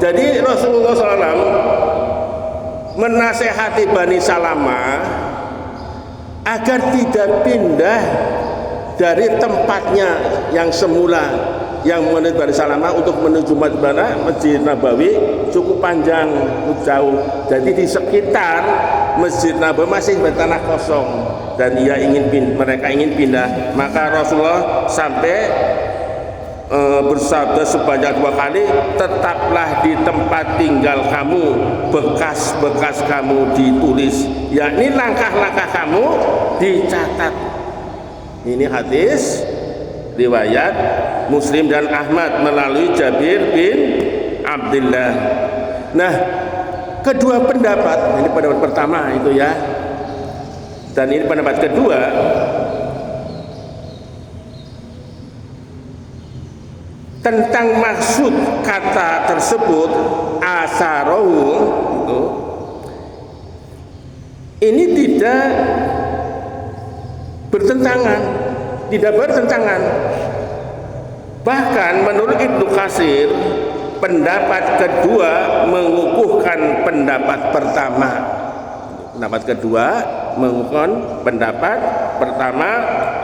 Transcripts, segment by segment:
Jadi Rasulullah SAW menasehati Bani Salamah agar tidak pindah dari tempatnya yang semula, yang menurut Bani Salamah untuk menuju Masjid Nabawi cukup panjang, cukup jauh. Jadi di sekitar Masjid Nabawi masih bertanah kosong dan mereka ingin pindah. Maka Rasulullah sampai bersabda sebanyak 2 kali, tetaplah di tempat tinggal kamu, bekas-bekas kamu ditulis, yakni langkah-langkah kamu dicatat. Ini hadis riwayat Muslim dan Ahmad melalui Jabir bin Abdullah. Nah, kedua pendapat, ini pendapat pertama itu ya, dan ini pendapat kedua, tentang maksud kata tersebut asarohu itu, ini tidak bertentangan. Bahkan menurut Ibnu Katsir, pendapat kedua mengukuhkan pendapat pertama. Pendapat kedua mengukuhkan pendapat pertama,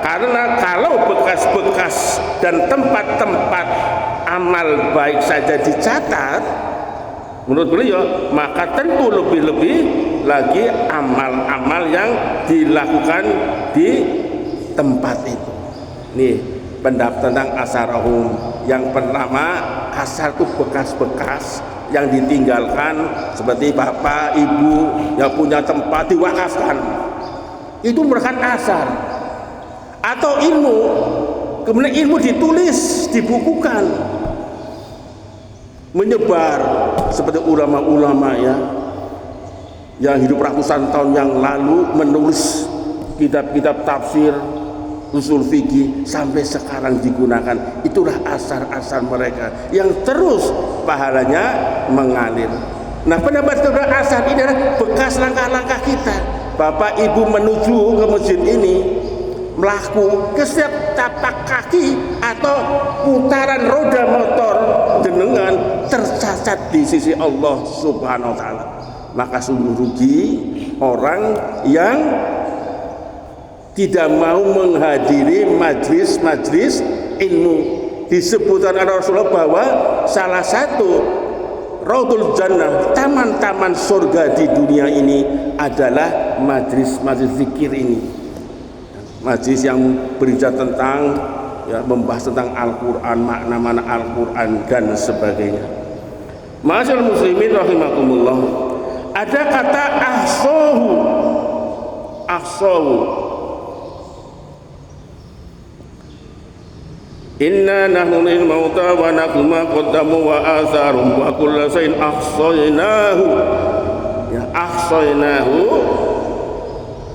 karena kalau bekas-bekas dan tempat-tempat amal baik saja dicatat, menurut beliau, maka tentu lebih-lebih lagi amal-amal yang dilakukan di tempat itu. Nih pendapat tentang asarahum. Yang pertama, asar itu bekas-bekas yang ditinggalkan, seperti bapak, ibu yang punya tempat diwakafkan, itu merupakan asar. Atau ilmu, kemudian ilmu ditulis, dibukukan, menyebar, seperti ulama-ulama ya yang hidup ratusan tahun yang lalu menulis kitab-kitab tafsir, usul fikih, sampai sekarang digunakan. Itulah asar-asar mereka yang terus pahalanya mengalir. Nah, pendapat kedua, asar ini adalah bekas langkah-langkah kita. Bapak ibu menuju ke masjid ini, melaku ke setiap tapak kaki atau putaran roda motor jenengan tercatat di sisi Allah Subhanahu wa taala. Maka sungguh rugi orang yang tidak mau menghadiri majlis-majlis ilmu. Disebutkan oleh Rasulullah bahwa salah satu Raudhul Jannah, taman-taman surga di dunia ini adalah majlis-majlis zikir ini. Majlis yang berbicara tentang membahas tentang Al-Quran, makna-makna Al-Quran dan sebagainya. Ma'asyiral muslimin rahimakumullah, ada kata ahsahu. Inna nahnu lil mauta wa naktubu ma qaddamu wa atharum wa kullu shay'in ahsaynahu. Ya, ahsaynahu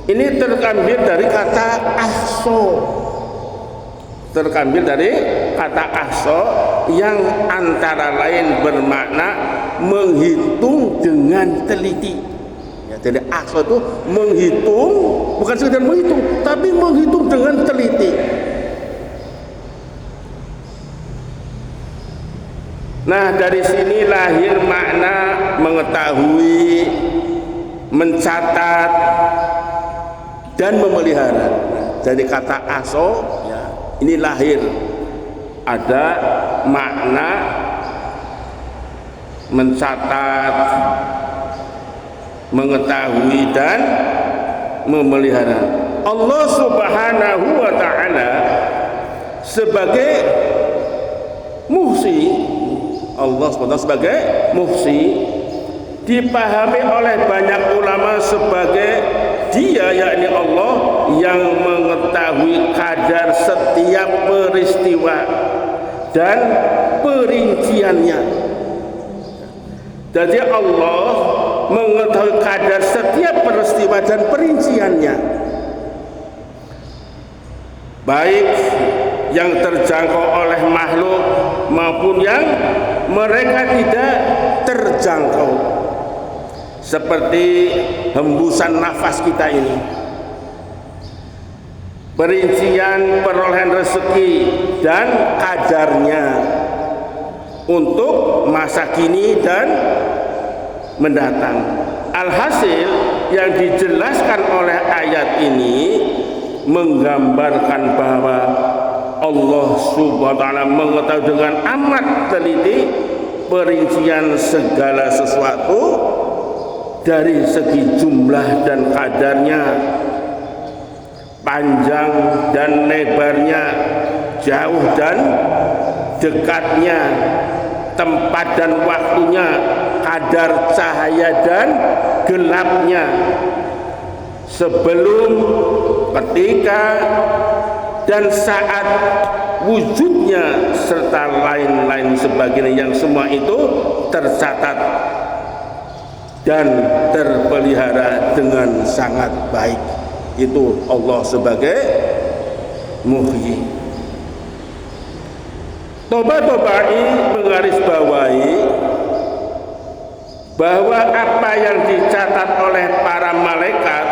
ini terambil dari kata ahsa. Terambil dari kata ahsa yang antara lain bermakna menghitung dengan teliti. Ya, jadi ahsa itu menghitung, bukan sekedar menghitung, tapi menghitung dengan teliti. Nah, dari sini lahir makna mengetahui, mencatat, dan memelihara. Jadi kata aso ya, ini lahir ada makna mencatat, mengetahui, dan memelihara. Allah Subhanahu wa ta'ala sebagai muhsi, Allah SWT sebagai muhsi dipahami oleh banyak ulama sebagai Dia, yakni Allah, yang mengetahui kadar setiap peristiwa dan perinciannya. Jadi Allah mengetahui kadar setiap peristiwa dan perinciannya, baik yang terjangkau oleh makhluk maupun yang mereka tidak terjangkau, seperti hembusan nafas kita ini, perincian perolehan rezeki dan kadarnya, untuk masa kini dan mendatang. Alhasil yang dijelaskan oleh ayat ini menggambarkan bahwa Allah Subhanahu wa taala mengetahui dengan amat teliti perincian segala sesuatu dari segi jumlah dan kadarnya, panjang dan lebarnya, jauh dan dekatnya, tempat dan waktunya, kadar cahaya dan gelapnya, sebelum, ketika, dan saat wujudnya, serta lain-lain sebagainya, yang semua itu tercatat dan terpelihara dengan sangat baik. Itu Allah sebagai muhyi. Toba-tobai menggarisbawahi bahwa apa yang dicatat oleh para malaikat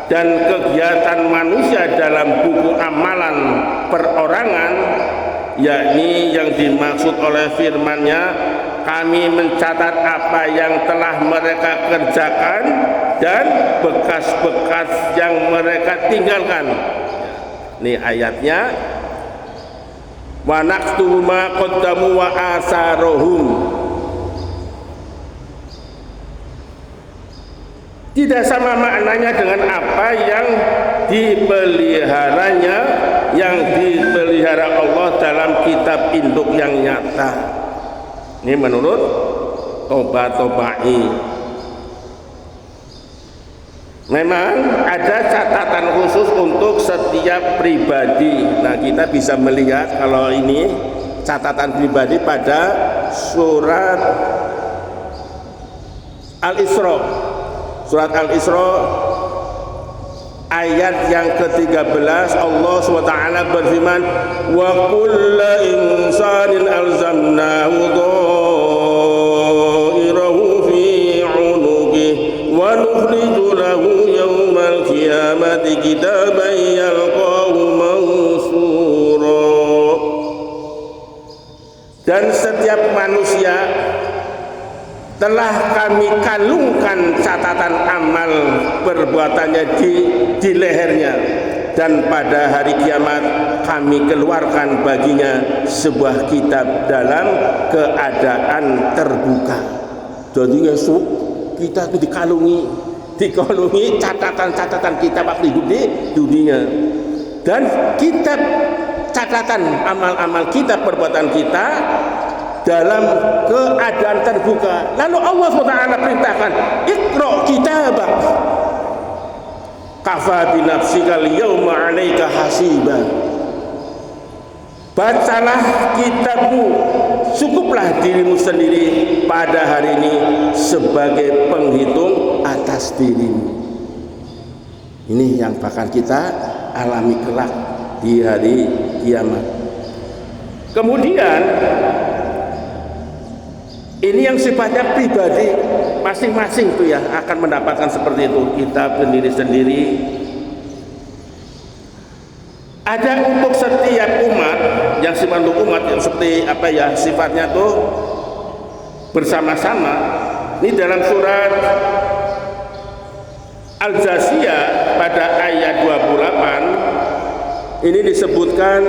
dan kegiatan manusia dalam buku amalan perorangan, yakni yang dimaksud oleh firman-Nya, kami mencatat apa yang telah mereka kerjakan dan bekas-bekas yang mereka tinggalkan. Ini ayatnya, wa naktubu ma qaddamu wa asarohum. Tidak sama maknanya dengan apa yang dipeliharanya, yang dipelihara Allah dalam kitab induk yang nyata. Ini menurut Toba-tobai. Memang ada catatan khusus untuk setiap pribadi. Nah, kita bisa melihat kalau ini catatan pribadi pada surat Al-Isra. Surat Al-Isra ayat yang ke-13, Allah SWT berfirman, wa kulla insanin alzamnahu dhairahu fi 'unuqih wa nukhriju lahu yawmal qiyamati kitaban yalqahu mansura. Dan setiap manusia telah kami kalungkan catatan amal perbuatannya di lehernya, dan pada hari kiamat kami keluarkan baginya sebuah kitab dalam keadaan terbuka. Jadi Yesus, kita itu dikalungi catatan-catatan kita waktu hidup di dunia, dan kitab catatan amal-amal kita, perbuatan kita dalam keadaan terbuka. Lalu Allah SWT perintahkan, Iqra kitabak kafa bi nafsikal yawma 'alaika hasiba. Bacalah kitabmu, cukuplah dirimu sendiri pada hari ini sebagai penghitung atas dirimu. Ini yang bakal kita alami kelak di hari kiamat. Kemudian ini yang sifatnya pribadi, masing-masing tuh ya akan mendapatkan seperti itu, kita sendiri-sendiri. Ada untuk setiap umat, yang sifat untuk umat yang seperti apa ya, sifatnya tuh bersama-sama. Ini dalam surat Al-Jasiyah pada ayat 28 ini disebutkan,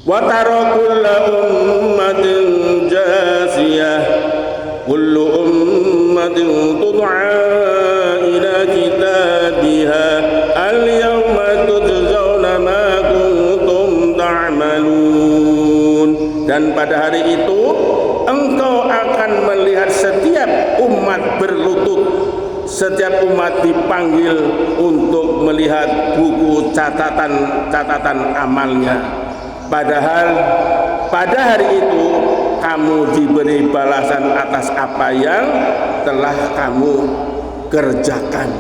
wa tara kullu ummatin jasiyah kullu ummatin tud'a ila kitabiha al-yawma tujzauna ma kuntum ta'malun. Dan pada hari itu engkau akan melihat setiap umat berlutut, setiap umat dipanggil untuk melihat buku catatan amalnya. Padahal pada hari itu kamu diberi balasan atas apa yang telah kamu kerjakan.